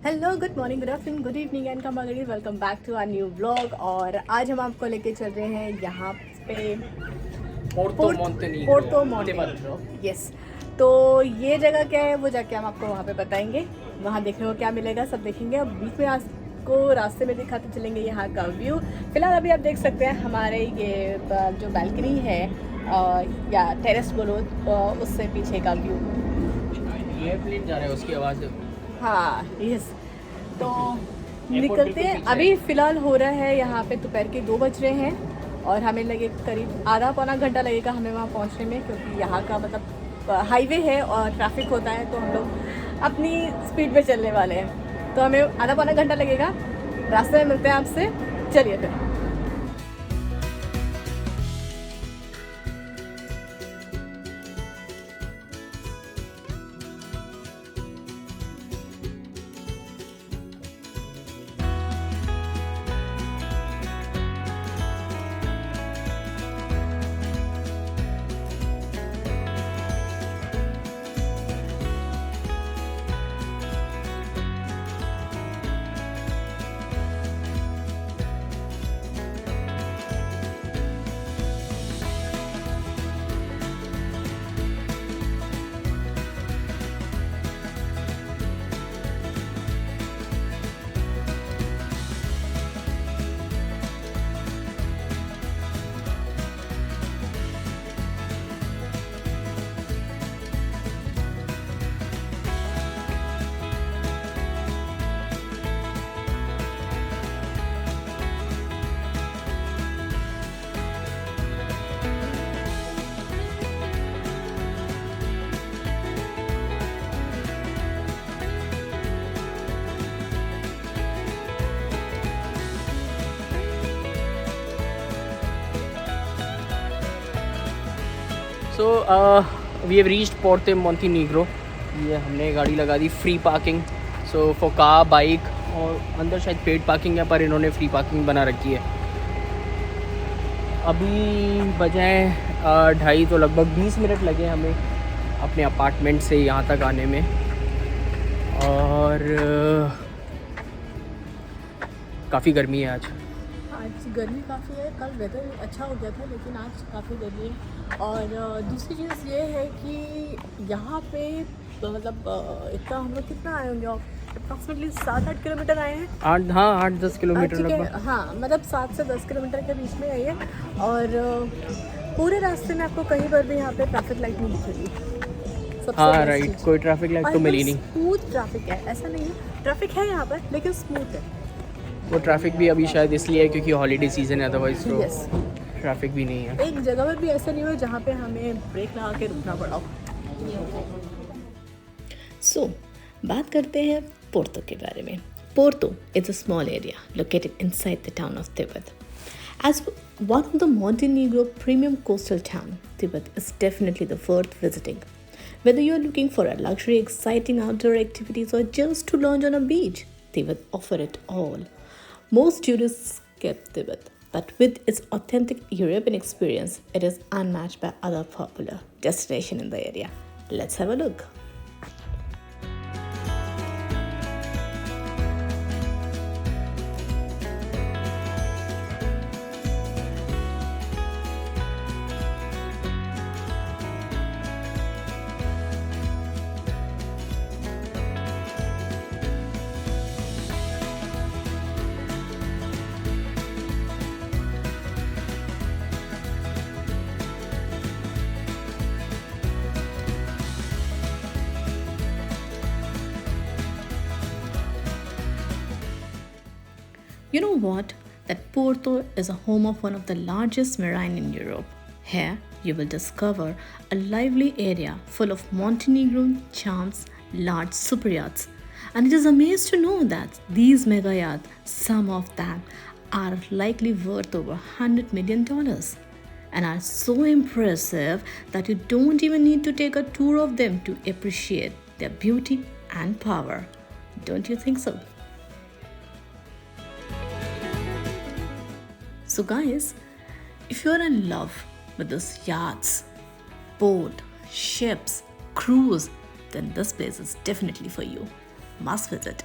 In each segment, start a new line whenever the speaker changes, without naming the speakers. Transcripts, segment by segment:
Hello, good morning, good afternoon, good evening and कमागड़ी, welcome back to our new vlog. और आज हम आपको लेके चल रहे हैं यहाँ पे पोर्तो मोंटेनीग्रो। यस, तो ये जगह क्या है वो जाके हम आपको वहाँ पे बताएंगे। वहाँ देखने को क्या मिलेगा सब देखेंगे। अब बीच में आपको रास्ते में दिखाते चलेंगे यहाँ का व्यू। फिलहाल अभी आप देख सकते हैं हमारे ये जो बैल्कनी है या टेरेस बोलो, उससे पीछे का व्यू।
एयरप्लेन जा रहा है, उसकी आवाज़।
हाँ यस, तो निकलते हैं। अभी फ़िलहाल हो रहा है यहाँ पे दोपहर के 2 बज रहे हैं और हमें लगे करीब आधा पौना घंटा लगेगा हमें वहाँ पहुँचने में, क्योंकि यहाँ का मतलब हाईवे है और ट्रैफिक होता है, तो हम लोग अपनी स्पीड पे चलने वाले हैं, तो हमें आधा पौना घंटा लगेगा। रास्ते में मिलते हैं आपसे, चलिए फिर।
So we have reached Porto Montenegro. ये हमने गाड़ी लगा दी, free parking. So for car, bike, और अंदर शायद पेड पार्किंग है, पर इन्होंने फ्री पार्किंग बना रखी है। अभी बजे 2:30, तो लगभग 20 मिनट लगे हमें अपने अपार्टमेंट से यहाँ तक आने में। और काफ़ी गर्मी है आज
गर्मी काफ़ी है। कल वेदर अच्छा हो गया था, लेकिन आज काफ़ी गर्मी है। और दूसरी चीज़ ये है कि यहाँ पे मतलब इतना हम लोग कितना आए होंगे, अप्रॉक्सीमेटली 7-8 किलोमीटर आए हैं।
8-10 किलोमीटर लगभग।
हाँ, मतलब 7 से 10 किलोमीटर के बीच में आई है। और पूरे रास्ते में आपको कहीं पर भी यहाँ पे ट्रैफिक लाइट नहीं दिखेगी।
हाँ राइट, कोई ट्रैफिक लाइट तो मिली नहीं।
स्मूथ ट्रैफिक है, ऐसा नहीं है, ट्रैफिक है यहाँ पर लेकिन स्मूथ है।
वो ट्रैफिक भी अभी शायद इसलिए है क्योंकि हॉलीडे सीजन है, अदरवाइज तो ट्रैफिक भी नहीं है।
एक जगह पर भी ऐसा नहीं हुआ जहाँ पे हमें ब्रेक लगा के रुकना पड़ा। बात करते हैं पोर्तो के बारे में। Porto is a small area located inside the town of Tibet. As one of the Montenegro premium coastal town, Tibet is definitely the worth visiting. Whether you are looking for a luxury, exciting outdoor activities, or just to lounge on a beach, Tibet offer it all. Most tourists skip Tibet, but with its authentic European experience, it is unmatched by other popular destinations in the area. Let's have a look. You know what? That Porto is a home of one of the largest marine in Europe. Here, you will discover a lively area full of Montenegrin charms, large super yachts. And it is amazing to know that these mega yachts, some of them, are likely worth over $100 million and are so impressive that you don't even need to take a tour of them to appreciate their beauty and power. Don't you think so? So guys, if you're in love with those yachts, boat, ships, cruise, then this place is definitely for you. Must visit.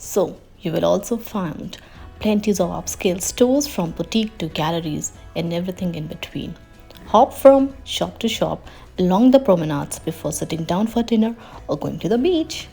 So, you will also find plenty of upscale stores from boutique to galleries and everything in between. Hop from shop to shop along the promenades before sitting down for dinner or going to the beach.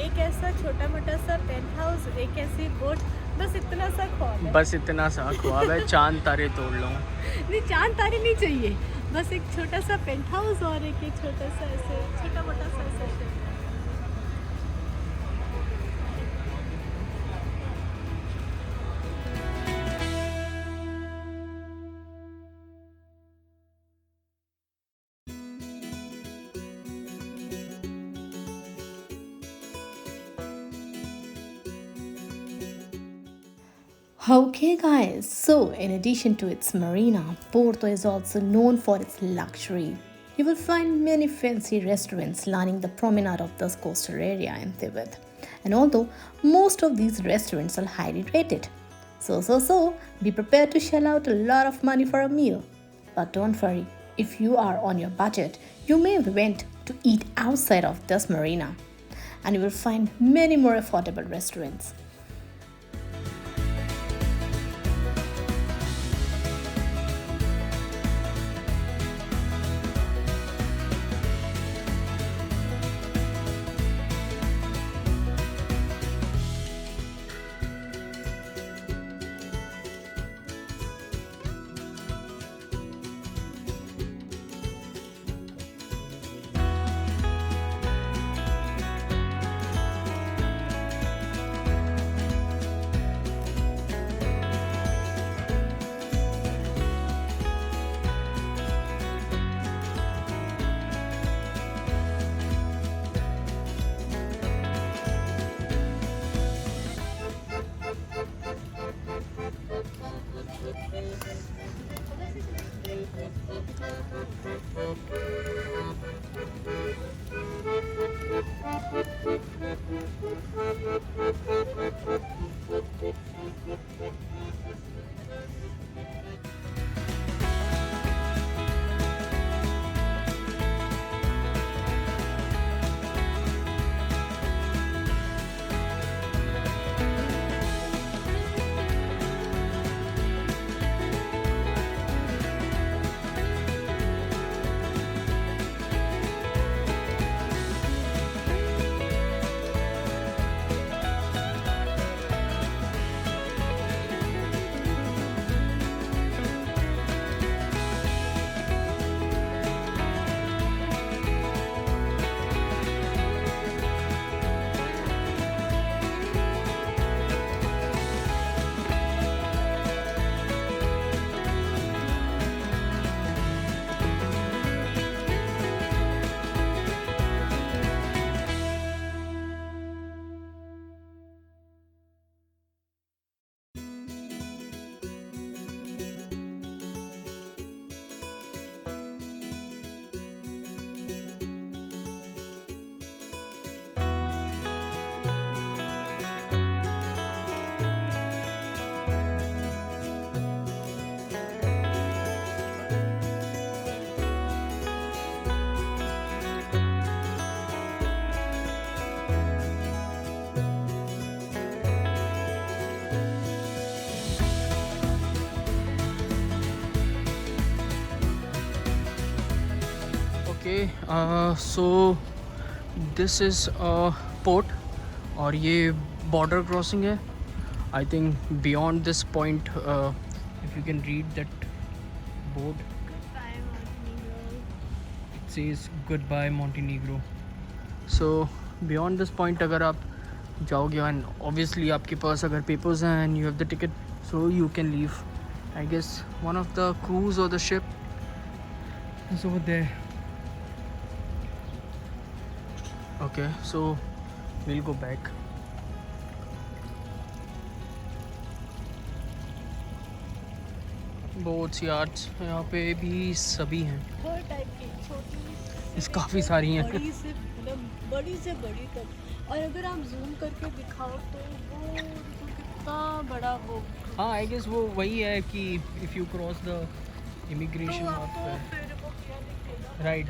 एक ऐसा छोटा मोटा सा paint house, एक ऐसी boat, बस इतना सा ख्वाब है।
बस इतना सा ख्वाब है, चांद तारे तोड़ लो।
नहीं, चांद तारे नहीं चाहिए, बस एक छोटा सा पेंट हाउस और एक छोटा सा ऐसे छोटा मोटा सा ऐसा shade.
Okay, guys, so in addition to its marina, Porto is also known for its luxury. You will find many fancy restaurants lining the promenade of this coastal area in Tibet. And although most of these restaurants are highly rated, so, be prepared to shell out a lot of money for a meal. But don't worry, if you are on your budget, you may went to eat outside of this marina, and you will find many more affordable restaurants.
Okay, so this is a port और ये border crossing है. I think beyond this point if you can read that board, it says goodbye Montenegro. So beyond this point अगर आप जाओगे and obviously आपके पास अगर papers हैं and you have the ticket, so you can leave. I guess one of the cruise और the ship is over there. Okay, so we'll go back. Boats, yards यहाँ पे भी सभी हैं.
हर टाइप की, छोटी
इस काफ़ी सारी हैं.
बड़ी से मतलब बड़ी से बड़ी तक. और अगर आप जूम करके दिखाओ तो वो देखो कितना बड़ा वो.
हाँ, आई गेस वो वही है कि if you cross the immigration
तो
ऑफ
आपको फिर वो क्या दिखेगा,
राइट.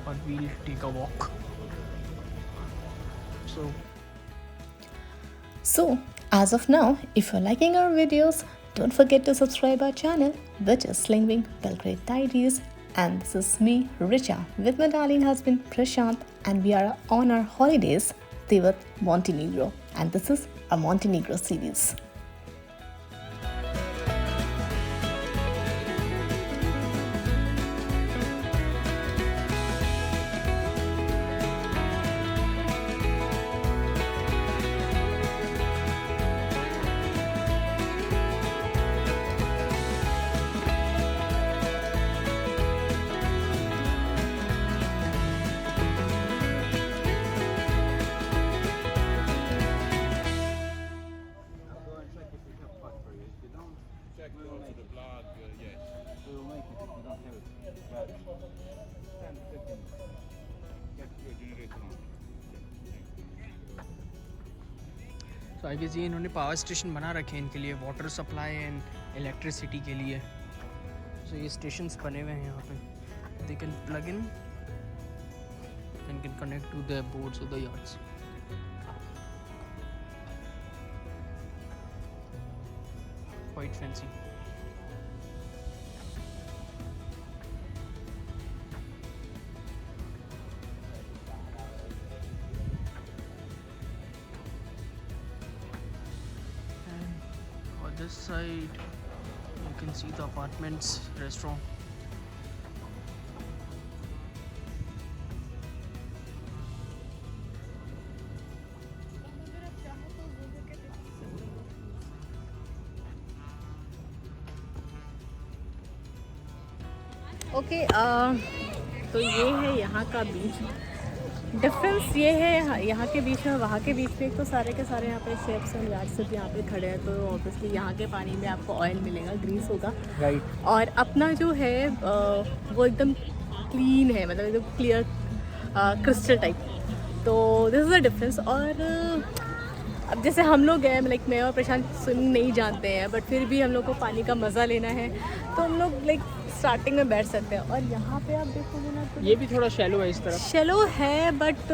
और we'll take a walk.
So, as of now, if you're liking our videos, don't forget to subscribe our channel, which is Slingwing Belgrade Diaries. And this is me, Richa, with my darling husband Prashant, and we are on our holidays, Tivat, Montenegro. And this is our Montenegro series.
तो I guess ये इन्होंने power station बना रखे हैं इनके लिए, water supply and electricity के लिए. सो ये स्टेशंस बने हुए हैं यहाँ पे. They can plug in and can connect to the boats और the yards. Quite fancy. This side you can see the apartments, restaurant.
Okay, तो ये है यहाँ का बीच. डिफरेंस ये है यहाँ के बीच में वहाँ के बीच में. एक तो सारे के सारे यहाँ पे शेप्स एंड यार्ड्स सब यहाँ पे खड़े हैं, तो ऑब्वियसली यहाँ के पानी में आपको ऑयल मिलेगा, ग्रीस होगा.
राइट.
और अपना जो है वो एकदम क्लीन है, मतलब एकदम क्लियर क्रिस्टल टाइप. तो दिस इज़ द डिफरेंस. और अब जैसे हम लोग हैं, लाइक मैं और प्रशांत स्विमिंग नहीं जानते हैं, बट फिर भी हम लोग को पानी का मज़ा लेना है, तो हम लोग लाइक स्टार्टिंग में बैठ सकते हैं. और यहाँ पे आप देखोगे ना तो
ये भी थोड़ा शैलो है इस तरफ.
शैलो है, बट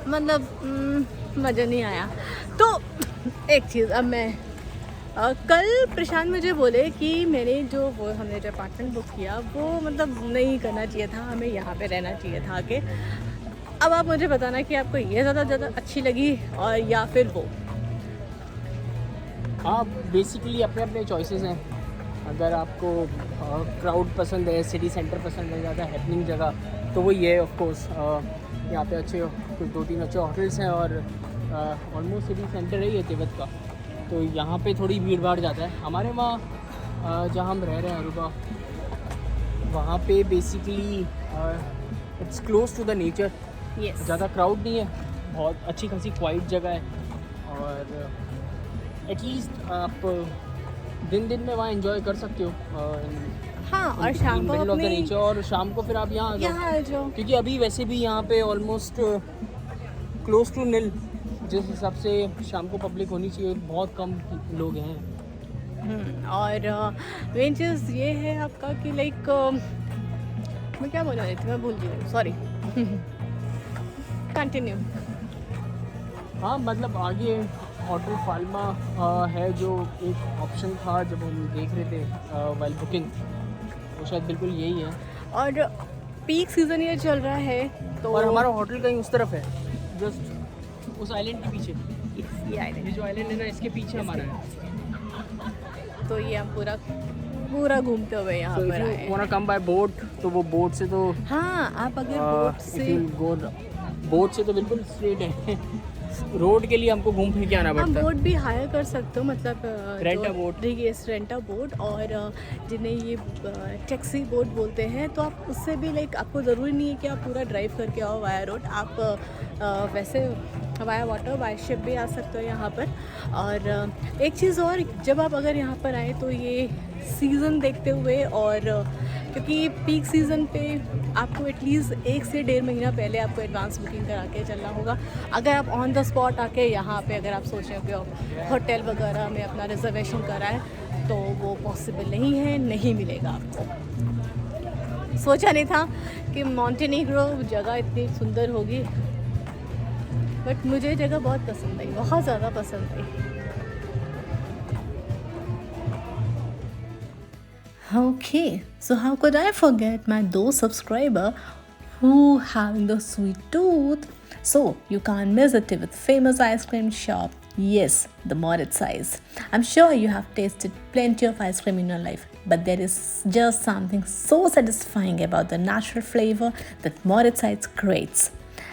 मतलब मज़ा नहीं आया. तो एक चीज़, अब मैं कल प्रशांत मुझे बोले कि मैंने जो वो हमने जो अपार्टमेंट बुक किया वो मतलब नहीं करना चाहिए था, हमें यहाँ पे रहना चाहिए था आके. अब आप मुझे बताना कि आपको ये ज़्यादा अच्छी लगी और या फिर वो.
हाँ, बेसिकली अपने अपने चॉइसेस हैं. अगर आपको क्राउड पसंद है, सिटी सेंटर पसंद है, ज़्यादा हैपनिंग जगह, तो वो ये ऑफ कोर्स यहाँ पे अच्छे कुछ 2-3 अच्छे होटल्स हैं और ऑलमोस्ट सिटी सेंटर है ये तिब्बत का. तो यहाँ पे थोड़ी भीड़ भाड़ ज़्यादा है. हमारे वहाँ जहाँ हम रह रहे हैं अरुबा, वहाँ पे basically it's close to the nature. ज़्यादा क्राउड नहीं है, बहुत अच्छी खासी क्वाइट जगह है. और एटलीस्ट आप दिन में वहाँ एंजॉय कर सकते हो.
हाँ, और शाम को अपनी
नेचर, और शाम को फिर आप यहाँ आ जाओ, क्योंकि अभी वैसे भी यहाँ पे ऑलमोस्ट क्लोज टू नील जिस हिसाब से शाम को पब्लिक होनी चाहिए, बहुत कम लोग हैं.
और मेन चीज़ ये है आपका कि लाइक मैं क्या बोल रही थी, मैं भूल गई, सॉरी. कंटिन्यू.
हाँ, मतलब आगे होटल फाल्मा है जो एक ऑप्शन था जब हम देख रहे थे वाइल बुकिंग. तो शायद बिल्कुल यही है।
और पीक सीज़न ये चल रहा है तो
और हमारा होटल कहीं उस तरफ है, जस्ट उस आइलैंड के पीछे।
ये आइलैंड,
ये जो आइलैंड है ना, इसके पीछे हमारा है।
तो ये हम पूरा घूमते हुए यहाँ पर आए हैं।
वांट कम बाय बोट, तो वो बोट से तो
हाँ, आप अगर
बोट से तो बिल्कुल स्ट्रेट है। रोड के लिए हमको घूम फिर के आना
हम
पड़ता है।
बोट भी हायर कर सकते हो, मतलब
rent a boat.
Rent a boat, और जिन्हें ये टैक्सी बोट बोलते हैं, तो आप उससे भी लाइक आपको ज़रूरी नहीं है कि आप पूरा ड्राइव करके आओ वाया रोड, आप वैसे वाया वाटर वाया शिप भी आ सकते हो यहाँ पर। और एक चीज़ और, जब आप अगर यहाँ पर आए तो ये सीज़न देखते हुए, और क्योंकि पीक सीज़न पे आपको एटलीस्ट 1 से 1.5 महीना पहले आपको एडवांस बुकिंग करा के चलना होगा। अगर आप ऑन द स्पॉट आके यहाँ पे अगर आप सोच रहे हो कि होटल वगैरह में अपना रिजर्वेशन कराएं, तो वो पॉसिबल नहीं है, नहीं मिलेगा आपको। सोचा नहीं था कि मॉन्टेनीग्रो जगह इतनी सुंदर होगी, बट मुझे जगह बहुत पसंद आई, बहुत ज़्यादा पसंद आई।
Okay, so how could I forget my those subscriber who having the sweet tooth? So you can't miss it with famous ice cream shop. Yes, the Moritz Ice. I'm sure you have tasted plenty of ice cream in your life, but there is just something so satisfying about the natural flavor that Moritz Ice creates.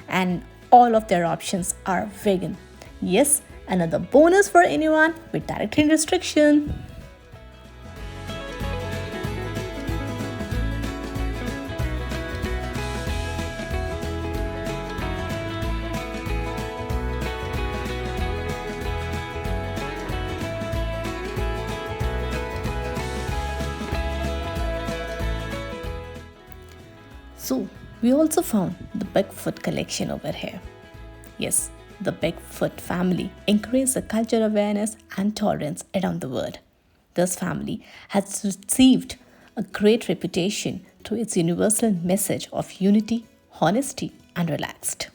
And all of their options are vegan. Yes, another bonus for anyone with dietary restriction. So, we also found the Bigfoot collection over here. Yes, the Bigfoot family encourages the cultural awareness and tolerance around the world. This family has received a great reputation through its universal message of unity, honesty, and relaxed.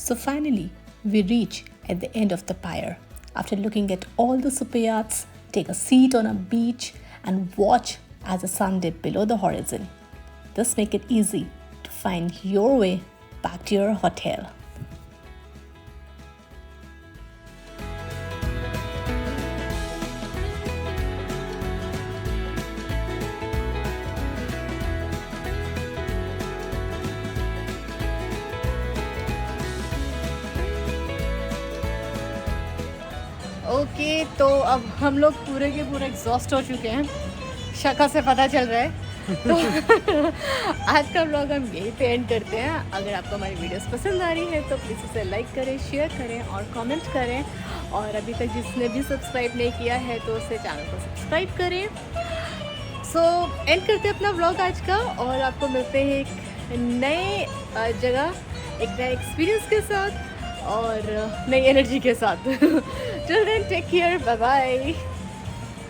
So finally, we reach at the end of the pier. After looking at all the super yachts, take a seat on a beach and watch as the sun dips below the horizon. This makes it easy to find your way back to your hotel.
Okay, तो अब हम लोग पूरे के पूरे exhaust हो चुके हैं, शक्ल से पता चल रहा है। तो आज का व्लॉग हम यहीं पे एंड करते हैं। अगर आपको हमारी वीडियोस पसंद आ रही है तो प्लीज़ इसे लाइक करें, शेयर करें और कमेंट करें, और अभी तक जिसने भी सब्सक्राइब नहीं किया है तो उसे चैनल को सब्सक्राइब करें। सो एंड करते हैं अपना व्लॉग आज का, और आपको मिलते हैं एक नए जगह, एक नए एक्सपीरियंस के साथ और नई एनर्जी के साथ। Till then, take care. Bye bye.